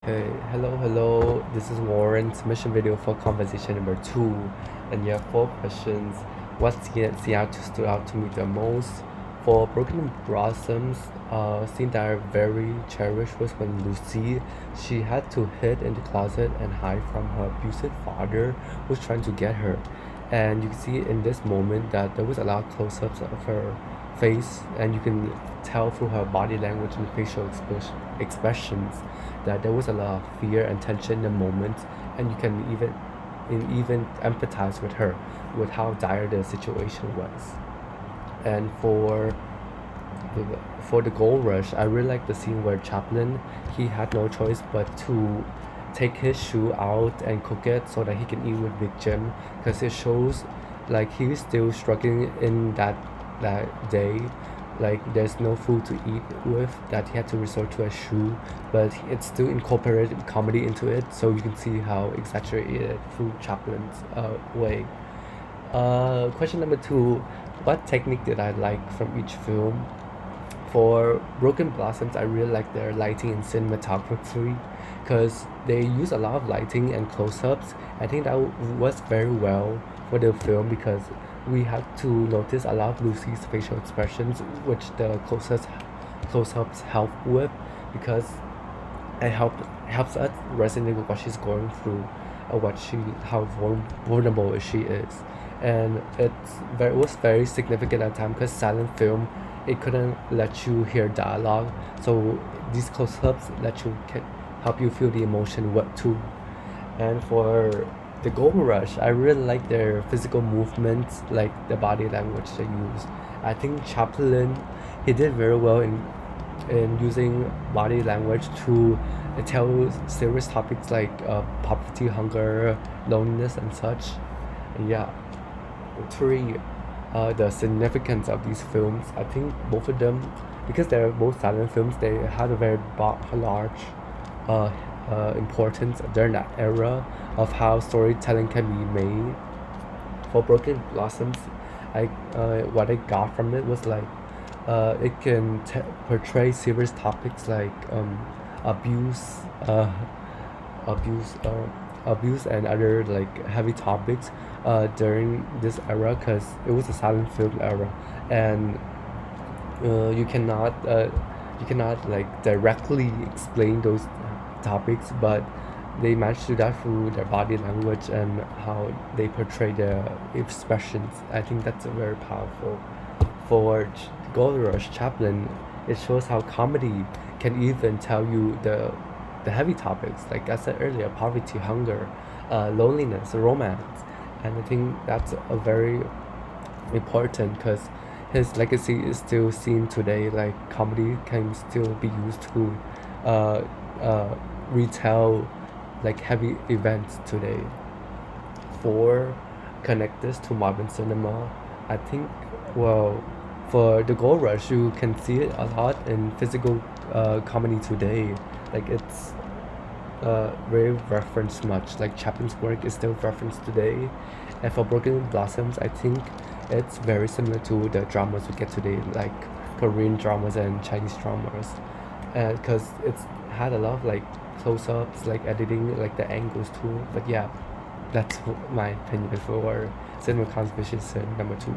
Hey, hello. This is Warren's submission video for conversation number 2. And you have 4 questions. What scene out stood out to me the most? For Broken Blossoms, scene that I very cherished was when Lucy, she had to hid in the closet and hide from her abusive father who was trying to get her. And you can see in this moment that there was a lot of close-ups of her face, and you can tell through her body language and facial expressions that there was a lot of fear and tension in the moment, and you can even empathize with her, with how dire the situation was. And the, for the gold rush, I really like the scene where Chaplin, he had no choice but to take his shoe out and cook it so that he can eat with Big Jim, because it shows like he was still struggling in that day. Like there's no food to eat with, that he had to resort to a shoe, but it still incorporated comedy into it, so you can see how exaggerated through Chaplin's way. Question number 2: what technique did I like from each film? For Broken Blossoms, I really like their lighting and cinematography, because they use a lot of lighting and close-ups. I think that was very well for the film, because we had to notice a lot of Lucy's facial expressions, which the close-ups help with, because it helps us resonate with what she's going through, or how vulnerable she is. And it was very significant at the time, because silent film, it couldn't let you hear dialogue, so these close-ups can help you feel the emotion too. And for the Gold Rush, I really like their physical movements, like the body language they use. I think Chaplin, he did very well in using body language to tell serious topics like poverty, hunger, loneliness, and such. And yeah, 3, the significance of these films. I think both of them, because they're both silent films, they had a very large uh, importance during that era of how storytelling can be made. For Broken Blossoms, what I got from it was like it can portray serious topics like abuse, abuse, abuse, and other like heavy topics during this era, because it was a silent film era, and you cannot like directly explain those topics, but they managed to do that through their body language and how they portray their expressions. I think that's very powerful. For Gold Rush, Chaplin, it shows how comedy can even tell you the heavy topics, like I said earlier: poverty, hunger, loneliness, romance. And I think that's a very important, because his legacy is still seen today. Like comedy can still be used to uh, uh, retell like heavy events today. For connect this to modern cinema, I think, well, for the Gold Rush, you can see it a lot in physical comedy today. Like it's very referenced much. Like Chaplin's work is still referenced today. And for Broken Blossoms, I think it's very similar to the dramas we get today, like Korean dramas and Chinese dramas. And because it's had a lot of like close-ups, like editing, like the angles too. But yeah, that's my opinion for cinema composition number 2.